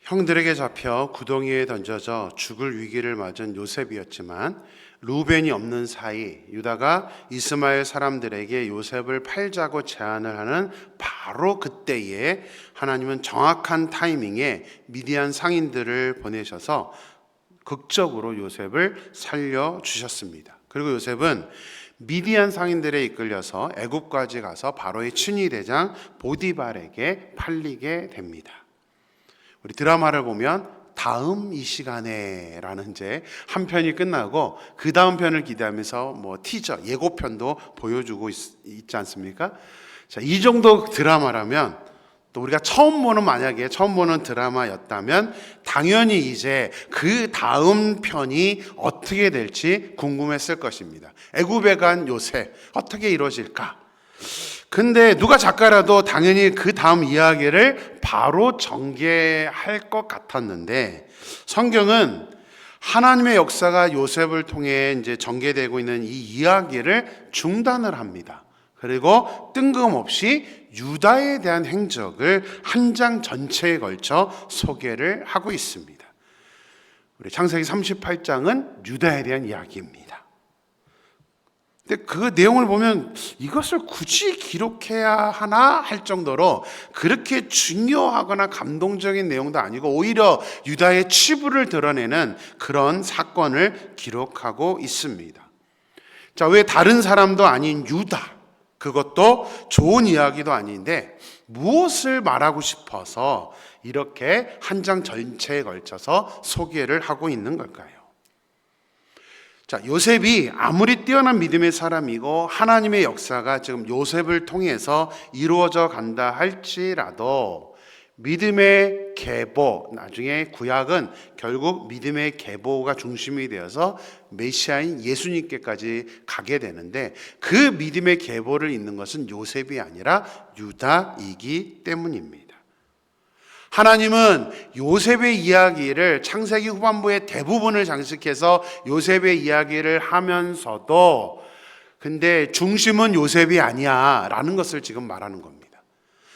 형들에게 잡혀 구덩이에 던져져 죽을 위기를 맞은 요셉이었지만 루벤이 없는 사이 유다가 이스마엘 사람들에게 요셉을 팔자고 제안을 하는 바로 그때에 하나님은 정확한 타이밍에 미디안 상인들을 보내셔서 극적으로 요셉을 살려주셨습니다. 그리고 요셉은 미디안 상인들에 이끌려서 애굽까지 가서 바로의 친위대장 보디발에게 팔리게 됩니다. 우리 드라마를 보면 다음 이 시간에 라는 이제 한 편이 끝나고 그 다음 편을 기대하면서 티저 예고편도 보여주고 있지 않습니까? 자, 이 정도 드라마라면 또 우리가 만약에 처음 보는 드라마였다면 당연히 이제 그 다음 편이 어떻게 될지 궁금했을 것입니다. 애굽에 간 요셉 어떻게 이루어질까? 근데 누가 작가라도 당연히 그 다음 이야기를 바로 전개할 것 같았는데 성경은 하나님의 역사가 요셉을 통해 이제 전개되고 있는 이 이야기를 중단을 합니다. 그리고 뜬금없이 유다에 대한 행적을 한 장 전체에 걸쳐 소개를 하고 있습니다. 우리 창세기 38장은 유다에 대한 이야기입니다. 근데 그 내용을 보면 이것을 굳이 기록해야 하나 할 정도로 그렇게 중요하거나 감동적인 내용도 아니고 오히려 유다의 치부를 드러내는 그런 사건을 기록하고 있습니다. 자, 왜 다른 사람도 아닌 유다, 그것도 좋은 이야기도 아닌데 무엇을 말하고 싶어서 이렇게 한 장 전체에 걸쳐서 소개를 하고 있는 걸까요? 자, 요셉이 아무리 뛰어난 믿음의 사람이고 하나님의 역사가 지금 요셉을 통해서 이루어져 간다 할지라도 믿음의 계보, 나중에 구약은 결국 믿음의 계보가 중심이 되어서 메시아인 예수님께까지 가게 되는데 그 믿음의 계보를 잇는 것은 요셉이 아니라 유다이기 때문입니다. 하나님은 요셉의 이야기를 창세기 후반부의 대부분을 장식해서 요셉의 이야기를 하면서도 근데 중심은 요셉이 아니야 라는 것을 지금 말하는 겁니다.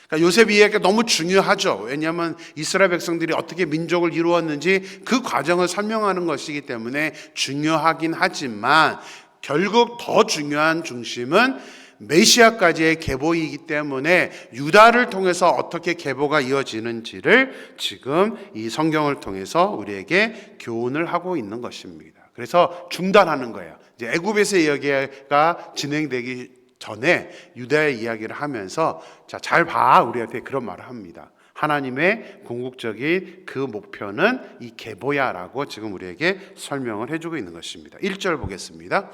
그러니까 요셉 이야기가 너무 중요하죠. 왜냐하면 이스라엘 백성들이 어떻게 민족을 이루었는지 그 과정을 설명하는 것이기 때문에 중요하긴 하지만 결국 더 중요한 중심은 메시아까지의 계보이기 때문에 유다를 통해서 어떻게 계보가 이어지는지를 지금 이 성경을 통해서 우리에게 교훈을 하고 있는 것입니다. 그래서 중단하는 거예요. 이제 애굽에서의 이야기가 진행되기 전에 유다의 이야기를 하면서 자, 잘 봐. 우리한테 그런 말을 합니다. 하나님의 궁극적인 그 목표는 이 계보야라고 지금 우리에게 설명을 해주고 있는 것입니다. 1절 보겠습니다.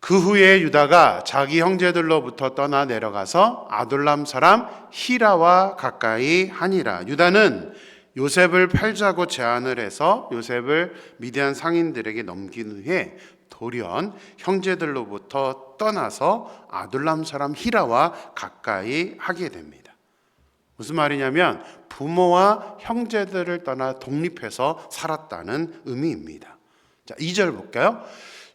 그 후에 유다가 자기 형제들로부터 떠나 내려가서 아둘람 사람 히라와 가까이 하니라. 유다는 요셉을 팔자고 제안을 해서 요셉을 미디안 상인들에게 넘긴 후에 돌연 형제들로부터 떠나서 아둘람 사람 히라와 가까이 하게 됩니다. 무슨 말이냐면 부모와 형제들을 떠나 독립해서 살았다는 의미입니다. 자, 2절 볼까요?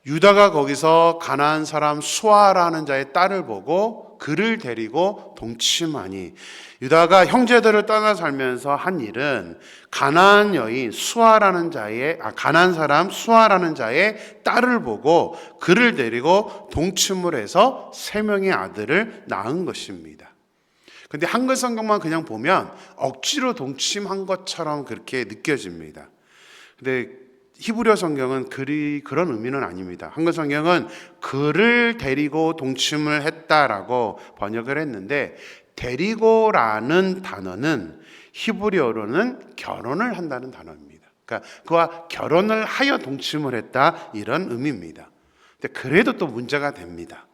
유다가 거기서 가나안 사람 수아라는 자의 딸을 보고 그를 데리고 동침하니 유다가 형제들을 떠나 살면서 한 일은 가나안 사람 수아라는 자의 딸을 보고 그를 데리고 동침을 해서 3명의 아들을 낳은 것입니다. 근데 한글 성경만 그냥 보면 억지로 동침한 것처럼 그렇게 느껴집니다. 근데 히브리어 성경은 그런 의미는 아닙니다. 한글 성경은 그를 데리고 동침을 했다라고 번역을 했는데 데리고라는 단어는 히브리어로는 결혼을 한다는 단어입니다. 그러니까 그와 결혼을 하여 동침을 했다 이런 의미입니다. 근데 그래도 또 문제가 됩니다.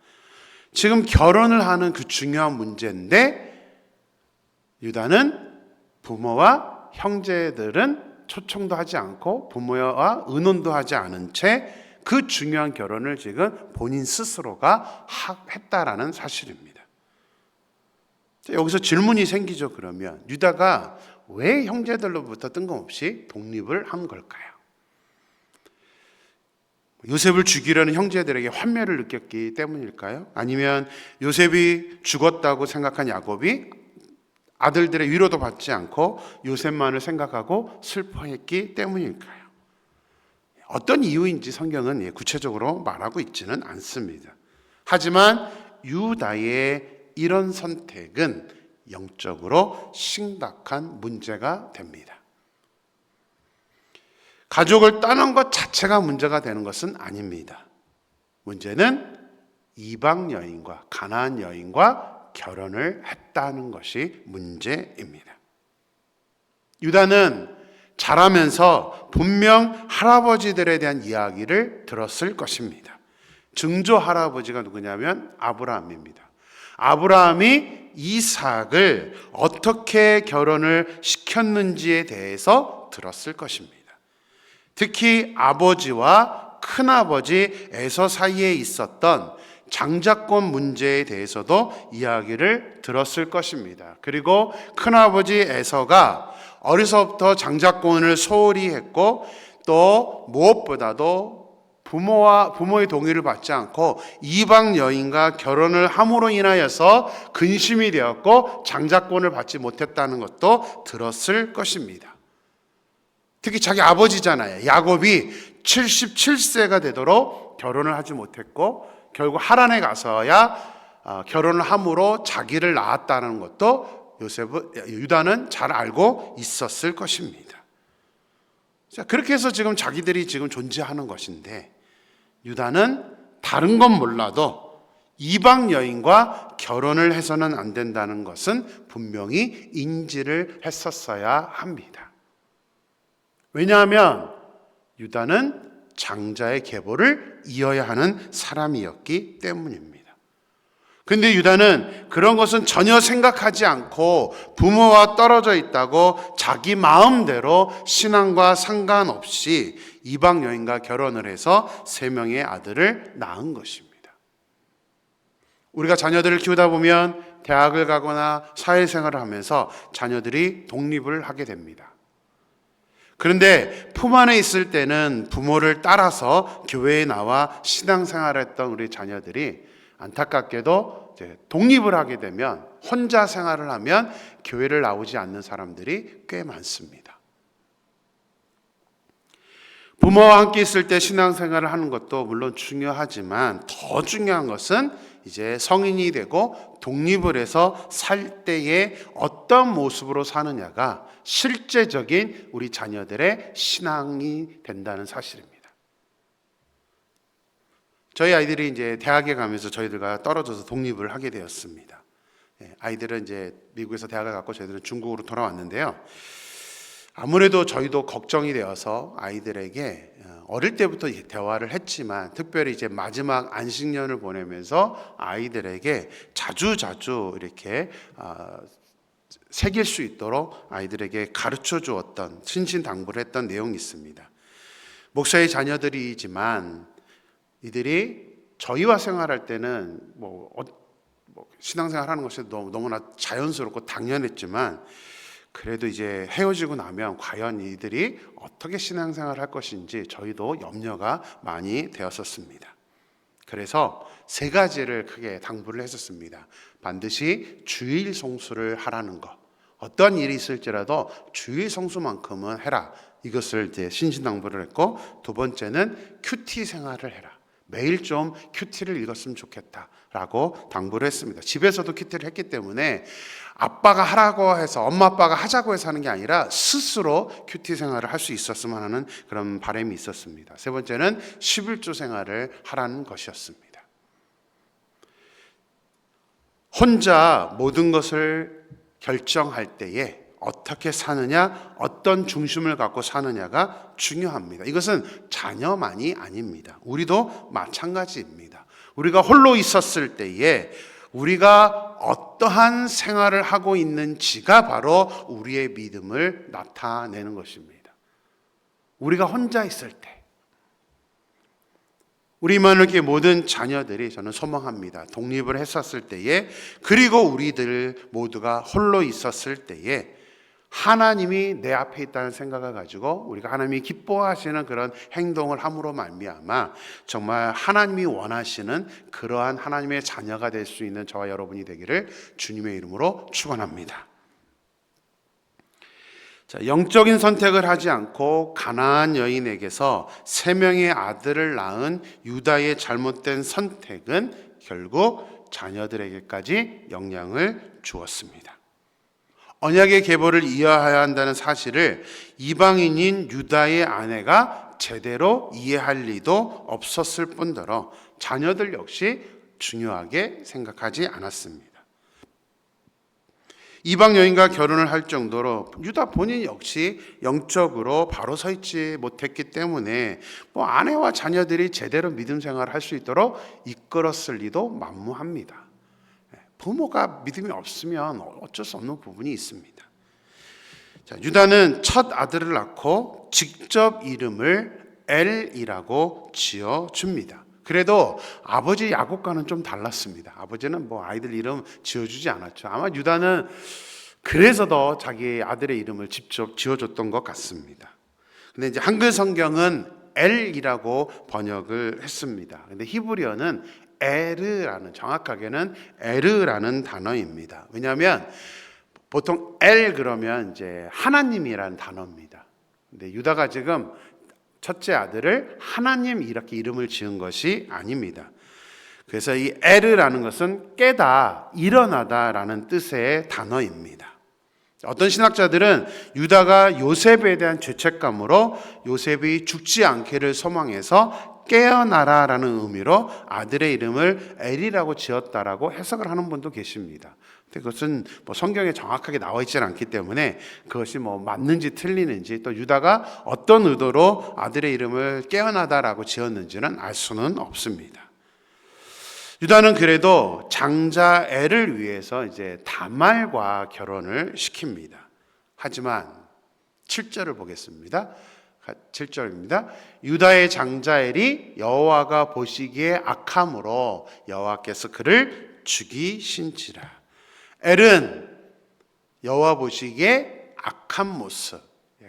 지금 결혼을 하는 그 중요한 문제인데 유다는 부모와 형제들은 초청도 하지 않고 부모와 의논도 하지 않은 채 그 중요한 결혼을 지금 본인 스스로가 했다라는 사실입니다. 여기서 질문이 생기죠. 그러면 유다가 왜 형제들로부터 뜬금없이 독립을 한 걸까요? 요셉을 죽이려는 형제들에게 환멸을 느꼈기 때문일까요? 아니면 요셉이 죽었다고 생각한 야곱이 아들들의 위로도 받지 않고 요셉만을 생각하고 슬퍼했기 때문일까요? 어떤 이유인지 성경은 구체적으로 말하고 있지는 않습니다. 하지만 유다의 이런 선택은 영적으로 심각한 문제가 됩니다. 가족을 떠난 것 자체가 문제가 되는 것은 아닙니다. 문제는 이방 여인과 가나안 여인과 결혼을 했다는 것이 문제입니다. 유다는 자라면서 분명 할아버지들에 대한 이야기를 들었을 것입니다. 증조 할아버지가 누구냐면 아브라함입니다. 아브라함이 이삭을 어떻게 결혼을 시켰는지에 대해서 들었을 것입니다. 특히 아버지와 큰아버지 에서 사이에 있었던 장자권 문제에 대해서도 이야기를 들었을 것입니다. 그리고 큰아버지 에서가 어려서부터 장자권을 소홀히 했고 또 무엇보다도 부모의 동의를 받지 않고 이방 여인과 결혼을 함으로 인하여서 근심이 되었고 장자권을 받지 못했다는 것도 들었을 것입니다. 특히 자기 아버지잖아요. 야곱이 77세가 되도록 결혼을 하지 못했고 결국 하란에 가서야 결혼을 함으로 자기를 낳았다는 것도 유다는 잘 알고 있었을 것입니다. 자, 그렇게 해서 지금 자기들이 지금 존재하는 것인데 유다는 다른 건 몰라도 이방 여인과 결혼을 해서는 안 된다는 것은 분명히 인지를 했었어야 합니다. 왜냐하면 유다는 장자의 계보를 이어야 하는 사람이었기 때문입니다. 근데 유다는 그런 것은 전혀 생각하지 않고 부모와 떨어져 있다고 자기 마음대로 신앙과 상관없이 이방 여인과 결혼을 해서 3명의 아들을 낳은 것입니다. 우리가 자녀들을 키우다 보면 대학을 가거나 사회생활을 하면서 자녀들이 독립을 하게 됩니다. 그런데 품 안에 있을 때는 부모를 따라서 교회에 나와 신앙생활을 했던 우리 자녀들이 안타깝게도 이제 독립을 하게 되면 혼자 생활을 하면 교회를 나오지 않는 사람들이 꽤 많습니다. 부모와 함께 있을 때 신앙생활을 하는 것도 물론 중요하지만 더 중요한 것은 이제 성인이 되고 독립을 해서 살 때에 어떤 모습으로 사느냐가 실제적인 우리 자녀들의 신앙이 된다는 사실입니다. 저희 아이들이 이제 대학에 가면서 저희들과 떨어져서 독립을 하게 되었습니다. 아이들은 이제 미국에서 대학을 갔고 저희들은 중국으로 돌아왔는데요. 아무래도 저희도 걱정이 되어서 아이들에게 어릴 때부터 대화를 했지만 특별히 이제 마지막 안식년을 보내면서 아이들에게 자주 이렇게 새길 수 있도록 아이들에게 가르쳐 주었던 신신당부를 했던 내용이 있습니다. 목사의 자녀들이지만 이들이 저희와 생활할 때는 신앙생활 하는 것이 너무나 자연스럽고 당연했지만 그래도 이제 헤어지고 나면 과연 이들이 어떻게 신앙생활을 할 것인지 저희도 염려가 많이 되었었습니다. 그래서 3가지를 크게 당부를 했었습니다. 반드시 주일 성수를 하라는 것. 어떤 일이 있을지라도 주일 성수만큼은 해라. 이것을 이제 신신당부를 했고, 2번째는 큐티 생활을 해라. 매일 좀 큐티를 읽었으면 좋겠다라고 당부를 했습니다. 집에서도 큐티를 했기 때문에 아빠가 하라고 해서 엄마 아빠가 하자고 해서 하는 게 아니라 스스로 큐티 생활을 할 수 있었으면 하는 그런 바람이 있었습니다. 3번째는 11조 생활을 하라는 것이었습니다. 혼자 모든 것을 결정할 때에 어떻게 사느냐, 어떤 중심을 갖고 사느냐가 중요합니다. 이것은 자녀만이 아닙니다. 우리도 마찬가지입니다. 우리가 홀로 있었을 때에 우리가 어떠한 생활을 하고 있는지가 바로 우리의 믿음을 나타내는 것입니다. 우리가 혼자 있을 때 우리 마누라의 모든 자녀들이 저는 소망합니다. 독립을 했었을 때에 그리고 우리들 모두가 홀로 있었을 때에 하나님이 내 앞에 있다는 생각을 가지고 우리가 하나님이 기뻐하시는 그런 행동을 함으로 말미암아 정말 하나님이 원하시는 그러한 하나님의 자녀가 될 수 있는 저와 여러분이 되기를 주님의 이름으로 축원합니다. 자, 영적인 선택을 하지 않고 가나안 여인에게서 세 명의 아들을 낳은 유다의 잘못된 선택은 결국 자녀들에게까지 영향을 주었습니다. 언약의 계보를 이해해야 한다는 사실을 이방인인 유다의 아내가 제대로 이해할 리도 없었을 뿐더러 자녀들 역시 중요하게 생각하지 않았습니다. 이방 여인과 결혼을 할 정도로 유다 본인 역시 영적으로 바로 서 있지 못했기 때문에 아내와 자녀들이 제대로 믿음 생활을 할 수 있도록 이끌었을 리도 만무합니다. 부모가 믿음이 없으면 어쩔 수 없는 부분이 있습니다. 자, 유다는 첫 아들을 낳고 직접 이름을 엘이라고 지어줍니다. 그래도 아버지 야곱과는 좀 달랐습니다. 아버지는 아이들 이름 지어주지 않았죠. 아마 유다는 그래서 더 자기 아들의 이름을 직접 지어줬던 것 같습니다. 근데 이제 한글 성경은 엘이라고 번역을 했습니다. 근데 히브리어는 에르라는, 정확하게는 에르라는 단어입니다. 왜냐하면 보통 엘 그러면 이제 하나님이라는 단어입니다. 근데 유다가 지금 첫째 아들을 하나님 이렇게 이름을 지은 것이 아닙니다. 그래서 이 에르라는 것은 깨다, 일어나다라는 뜻의 단어입니다. 어떤 신학자들은 유다가 요셉에 대한 죄책감으로 요셉이 죽지 않기를 소망해서 깨어나라라는 의미로 아들의 이름을 엘이라고 지었다라고 해석을 하는 분도 계십니다. 근데 그것은 성경에 정확하게 나와 있지는 않기 때문에 그것이 맞는지 틀리는지, 또 유다가 어떤 의도로 아들의 이름을 깨어나다라고 지었는지는 알 수는 없습니다. 유다는 그래도 장자 엘을 위해서 이제 다말과 결혼을 시킵니다. 하지만 7절을 보겠습니다. 7절입니다. 유다의 장자 엘이 여호와가 보시기에 악함으로 여호와께서 그를 죽이신지라. 엘은 여호와 보시기에 악한 모습,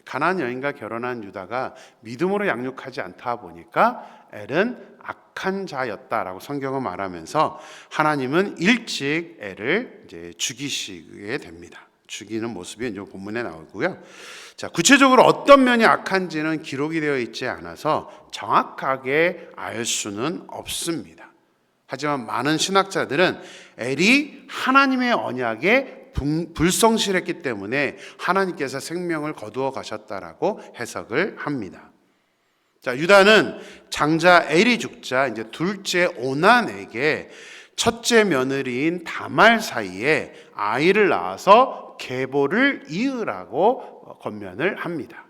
가나안 여인과 결혼한 유다가 믿음으로 양육하지 않다 보니까 엘은 악한 자였다라고 성경은 말하면서 하나님은 일찍 엘을 이제 죽이시게 됩니다. 죽이는 모습이 이제 본문에 나오고요. 자, 구체적으로 어떤 면이 악한지는 기록이 되어 있지 않아서 정확하게 알 수는 없습니다. 하지만 많은 신학자들은 엘이 하나님의 언약에 불성실했기 때문에 하나님께서 생명을 거두어 가셨다라고 해석을 합니다. 자, 유다는 장자 엘이 죽자 이제 둘째 오난에게 첫째 며느리인 다말 사이에 아이를 낳아서 계보를 이으라고 권면을 합니다.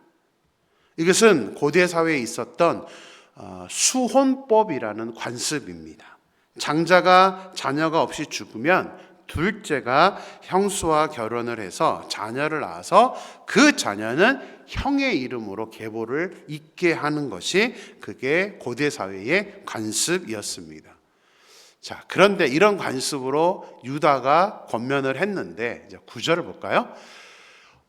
이것은 고대 사회에 있었던 수혼법이라는 관습입니다. 장자가 자녀가 없이 죽으면 둘째가 형수와 결혼을 해서 자녀를 낳아서 그 자녀는 형의 이름으로 계보를 잇게 하는 것이 그게 고대 사회의 관습이었습니다. 자, 그런데 이런 관습으로 유다가 권면을 했는데 이제 9절을 볼까요?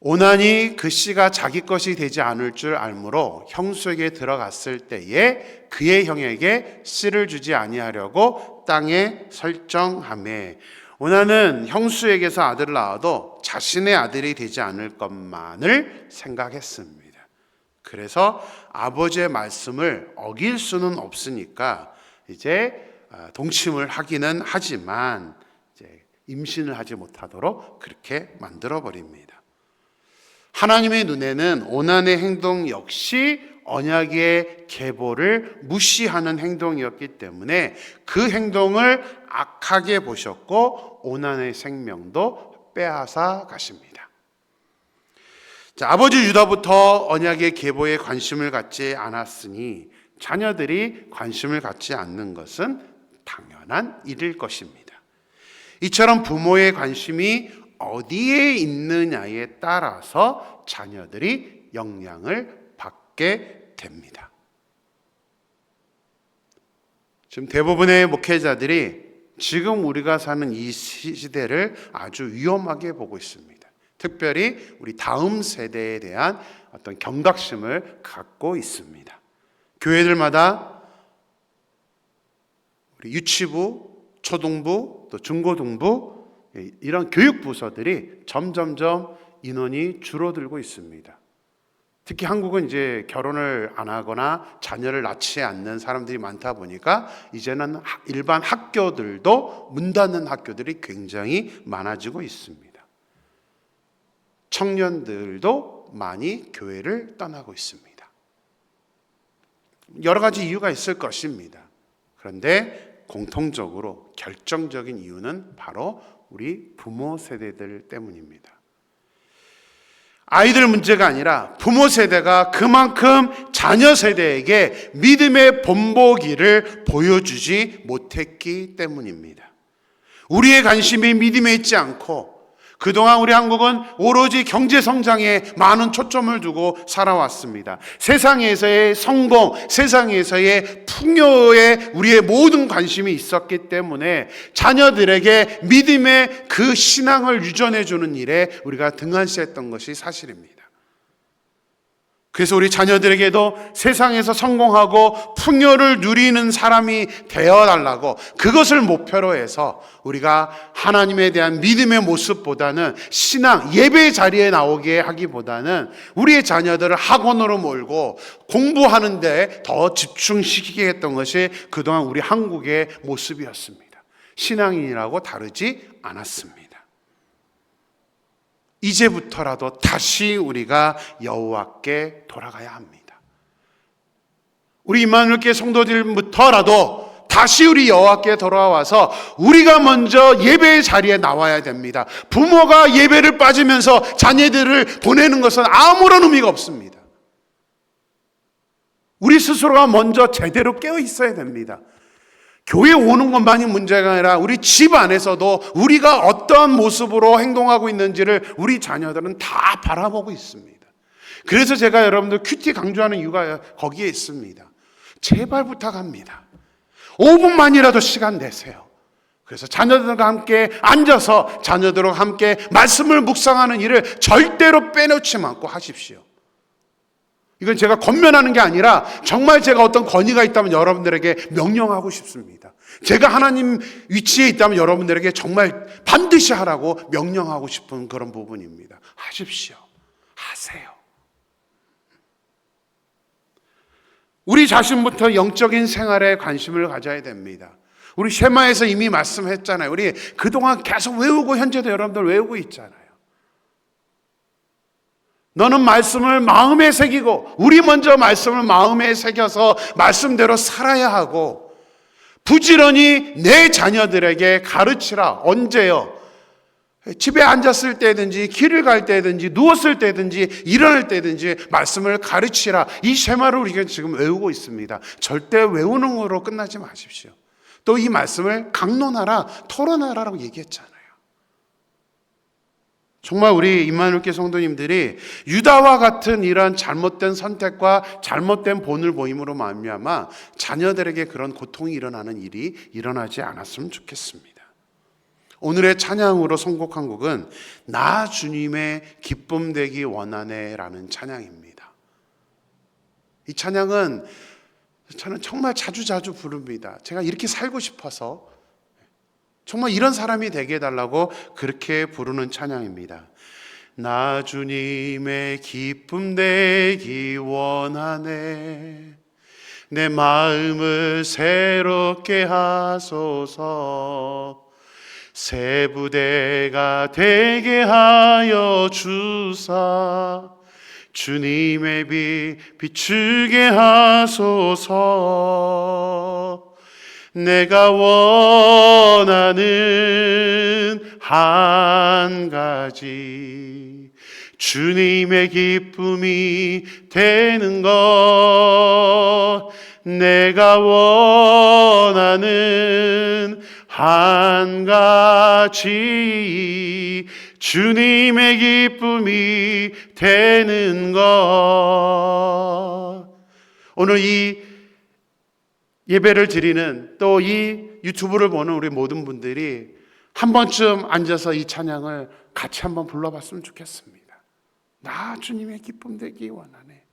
오난이 그 씨가 자기 것이 되지 않을 줄 알므로 형수에게 들어갔을 때에 그의 형에게 씨를 주지 아니하려고 땅에 설정하매, 오난은 형수에게서 아들을 낳아도 자신의 아들이 되지 않을 것만을 생각했습니다. 그래서 아버지의 말씀을 어길 수는 없으니까 이제 동침을 하기는 하지만 이제 임신을 하지 못하도록 그렇게 만들어 버립니다. 하나님의 눈에는 오난의 행동 역시 언약의 계보를 무시하는 행동이었기 때문에 그 행동을 악하게 보셨고 오난의 생명도 빼앗아 가십니다. 자, 아버지 유다부터 언약의 계보에 관심을 갖지 않았으니 자녀들이 관심을 갖지 않는 것은 당연한 일일 것입니다. 이처럼 부모의 관심이 어디에 있느냐에 따라서 자녀들이 영향을 받게 됩니다. 지금 대부분의 목회자들이 지금 우리가 사는 이 시대를 아주 위험하게 보고 있습니다. 특별히 우리 다음 세대에 대한 어떤 경각심을 갖고 있습니다. 교회들마다 우리 유치부, 초등부, 또 중고등부 이런 교육 부서들이 점점점 인원이 줄어들고 있습니다. 특히 한국은 이제 결혼을 안 하거나 자녀를 낳지 않는 사람들이 많다 보니까 이제는 일반 학교들도 문 닫는 학교들이 굉장히 많아지고 있습니다. 청년들도 많이 교회를 떠나고 있습니다. 여러 가지 이유가 있을 것입니다. 그런데 공통적으로 결정적인 이유는 바로 우리 부모 세대들 때문입니다. 아이들 문제가 아니라 부모 세대가 그만큼 자녀 세대에게 믿음의 본보기를 보여주지 못했기 때문입니다. 우리의 관심이 믿음에 있지 않고 그동안 우리 한국은 오로지 경제 성장에 많은 초점을 두고 살아왔습니다. 세상에서의 성공, 세상에서의 풍요에 우리의 모든 관심이 있었기 때문에 자녀들에게 믿음의 그 신앙을 유전해 주는 일에 우리가 등한시했던 것이 사실입니다. 그래서 우리 자녀들에게도 세상에서 성공하고 풍요를 누리는 사람이 되어달라고 그것을 목표로 해서 우리가 하나님에 대한 믿음의 모습보다는 신앙, 예배 자리에 나오게 하기보다는 우리의 자녀들을 학원으로 몰고 공부하는 데 더 집중시키게 했던 것이 그동안 우리 한국의 모습이었습니다. 신앙인이라고 다르지 않았습니다. 이제부터라도 다시 우리가 여호와께 돌아가야 합니다. 우리 임마누엘교회 성도들부터라도 다시 우리 여호와께 돌아와서 우리가 먼저 예배의 자리에 나와야 됩니다. 부모가 예배를 빠지면서 자녀들을 보내는 것은 아무런 의미가 없습니다. 우리 스스로가 먼저 제대로 깨어 있어야 됩니다. 교회 오는 것만이 문제가 아니라 우리 집 안에서도 우리가 어떠한 모습으로 행동하고 있는지를 우리 자녀들은 다 바라보고 있습니다. 그래서 제가 여러분들 큐티 강조하는 이유가 거기에 있습니다. 제발 부탁합니다. 5분만이라도 시간 내세요. 그래서 자녀들과 함께 앉아서 자녀들과 함께 말씀을 묵상하는 일을 절대로 빼놓지 않고 하십시오. 이건 제가 권면하는 게 아니라 정말 제가 어떤 권위가 있다면 여러분들에게 명령하고 싶습니다. 제가 하나님 위치에 있다면 여러분들에게 정말 반드시 하라고 명령하고 싶은 그런 부분입니다. 하십시오. 하세요. 우리 자신부터 영적인 생활에 관심을 가져야 됩니다. 우리 쉐마에서 이미 말씀했잖아요. 우리 그동안 계속 외우고 현재도 여러분들 외우고 있잖아요. 너는 말씀을 마음에 새기고 우리 먼저 말씀을 마음에 새겨서 말씀대로 살아야 하고 부지런히 내 자녀들에게 가르치라. 언제요? 집에 앉았을 때든지 길을 갈 때든지 누웠을 때든지 일어날 때든지 말씀을 가르치라. 이 쉐마를 우리가 지금 외우고 있습니다. 절대 외우는 거로 끝나지 마십시오. 또 이 말씀을 강론하라, 토론하라라고 얘기했잖아요. 정말 우리 임마누엘교회 성도님들이 유다와 같은 이런 잘못된 선택과 잘못된 본을 보임으로 말미암아 자녀들에게 그런 고통이 일어나는 일이 일어나지 않았으면 좋겠습니다. 오늘의 찬양으로 선곡한 곡은 나 주님의 기쁨 되기 원하네 라는 찬양입니다. 이 찬양은 저는 정말 자주 부릅니다. 제가 이렇게 살고 싶어서 정말 이런 사람이 되게 해달라고 그렇게 부르는 찬양입니다. 나 주님의 기쁨 되기 원하네 내 마음을 새롭게 하소서 새 부대가 되게 하여 주사 주님의 빛 비추게 하소서 내가 원하는 한 가지 주님의 기쁨이 되는 것 내가 원하는 한 가지 주님의 기쁨이 되는 것 오늘 이 예배를 드리는 또 이 유튜브를 보는 우리 모든 분들이 한 번쯤 앉아서 이 찬양을 같이 한번 불러봤으면 좋겠습니다. 나 주님의 기쁨 되기 원하네.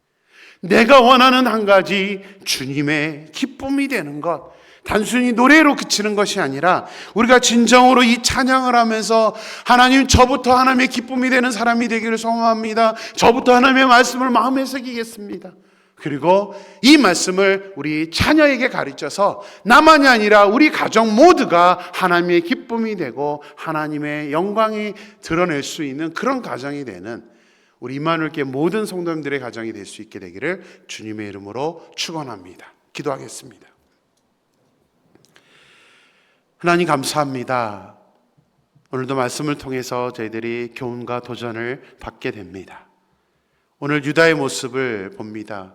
내가 원하는 한 가지 주님의 기쁨이 되는 것. 단순히 노래로 그치는 것이 아니라 우리가 진정으로 이 찬양을 하면서 하나님, 저부터 하나님의 기쁨이 되는 사람이 되기를 소망합니다. 저부터 하나님의 말씀을 마음에 새기겠습니다. 그리고 이 말씀을 우리 자녀에게 가르쳐서 나만이 아니라 우리 가정 모두가 하나님의 기쁨이 되고 하나님의 영광이 드러낼 수 있는 그런 가정이 되는 우리 임마누엘교회 모든 성도님들의 가정이 될 수 있게 되기를 주님의 이름으로 축원합니다. 기도하겠습니다. 하나님 감사합니다. 오늘도 말씀을 통해서 저희들이 교훈과 도전을 받게 됩니다. 오늘 유다의 모습을 봅니다.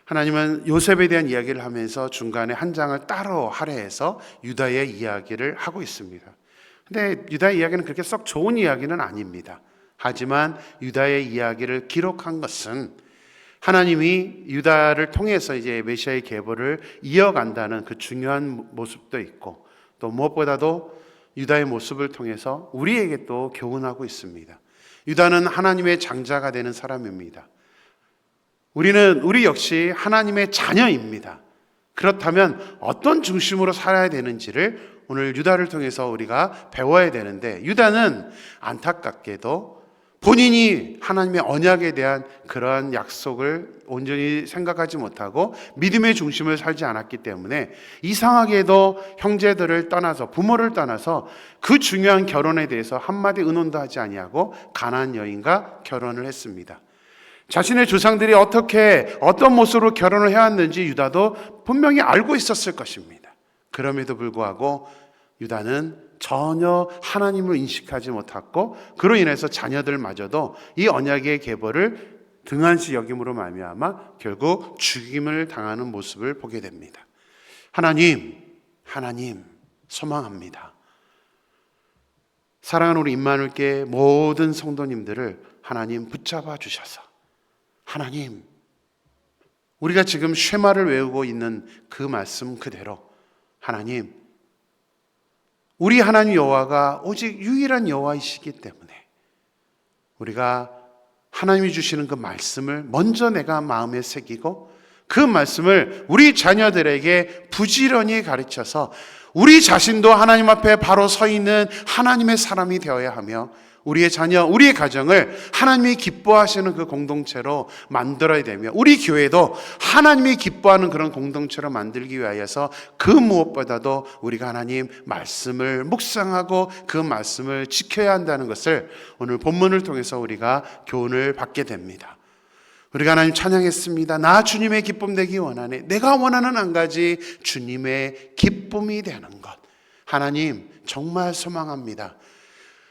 하나님은 요셉에 대한 이야기를 하면서 중간에 한 장을 따로 할애해서 유다의 이야기를 하고 있습니다. 근데 유다의 이야기는 그렇게 썩 좋은 이야기는 아닙니다. 하지만 유다의 이야기를 기록한 것은 하나님이 유다를 통해서 이제 메시아의 계보를 이어간다는 그 중요한 모습도 있고, 또 무엇보다도 유다의 모습을 통해서 우리에게 또 교훈하고 있습니다. 유다는 하나님의 장자가 되는 사람입니다. 우리 역시 하나님의 자녀입니다. 그렇다면 어떤 중심으로 살아야 되는지를 오늘 유다를 통해서 우리가 배워야 되는데, 유다는 안타깝게도 본인이 하나님의 언약에 대한 그러한 약속을 온전히 생각하지 못하고 믿음의 중심을 살지 않았기 때문에 이상하게도 형제들을 떠나서, 부모를 떠나서 그 중요한 결혼에 대해서 한마디 의논도 하지 아니하고 가나안 여인과 결혼을 했습니다. 자신의 조상들이 어떤 모습으로 결혼을 해왔는지 유다도 분명히 알고 있었을 것입니다. 그럼에도 불구하고 유다는 전혀 하나님을 인식하지 못했고, 그로 인해서 자녀들마저도 이 언약의 계보를 등한시 여김으로 말미암아 결국 죽임을 당하는 모습을 보게 됩니다. 하나님 소망합니다. 사랑하는 우리 임마누엘교회 모든 성도님들을 하나님 붙잡아 주셔서, 하나님, 우리가 지금 쉐마를 외우고 있는 그 말씀 그대로 하나님, 우리 하나님 여호와가 오직 유일한 여호와이시기 때문에 우리가 하나님이 주시는 그 말씀을 먼저 내가 마음에 새기고, 그 말씀을 우리 자녀들에게 부지런히 가르쳐서 우리 자신도 하나님 앞에 바로 서 있는 하나님의 사람이 되어야 하며, 우리의 자녀, 우리의 가정을 하나님이 기뻐하시는 그 공동체로 만들어야 되며, 우리 교회도 하나님이 기뻐하는 그런 공동체로 만들기 위하여서 그 무엇보다도 우리가 하나님 말씀을 묵상하고 그 말씀을 지켜야 한다는 것을 오늘 본문을 통해서 우리가 교훈을 받게 됩니다. 우리가 하나님 찬양했습니다. 나 주님의 기쁨 되기 원하네. 내가 원하는 한 가지, 주님의 기쁨이 되는 것. 하나님 정말 소망합니다.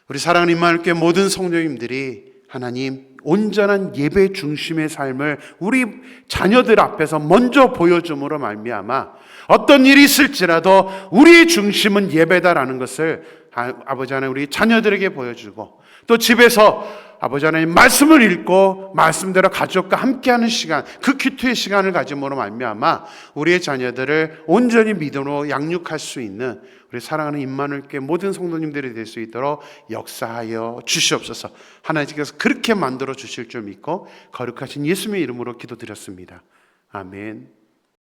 우리 사랑하는 임마누엘교회 모든 성도님들이 하나님 온전한 예배 중심의 삶을 우리 자녀들 앞에서 먼저 보여줌으로 말미암아 어떤 일이 있을지라도 우리의 중심은 예배다라는 것을 아버지 하나님 우리 자녀들에게 보여주고, 또 집에서 아버지 하나님 말씀을 읽고 말씀대로 가족과 함께하는 시간, 그 큐티의 시간을 가짐으로 말미암아 우리의 자녀들을 온전히 믿음으로 양육할 수 있는 우리 사랑하는 임마누엘교회 모든 성도님들이 될 수 있도록 역사하여 주시옵소서. 하나님께서 그렇게 만들어 주실 줄 믿고 거룩하신 예수님의 이름으로 기도드렸습니다. 아멘.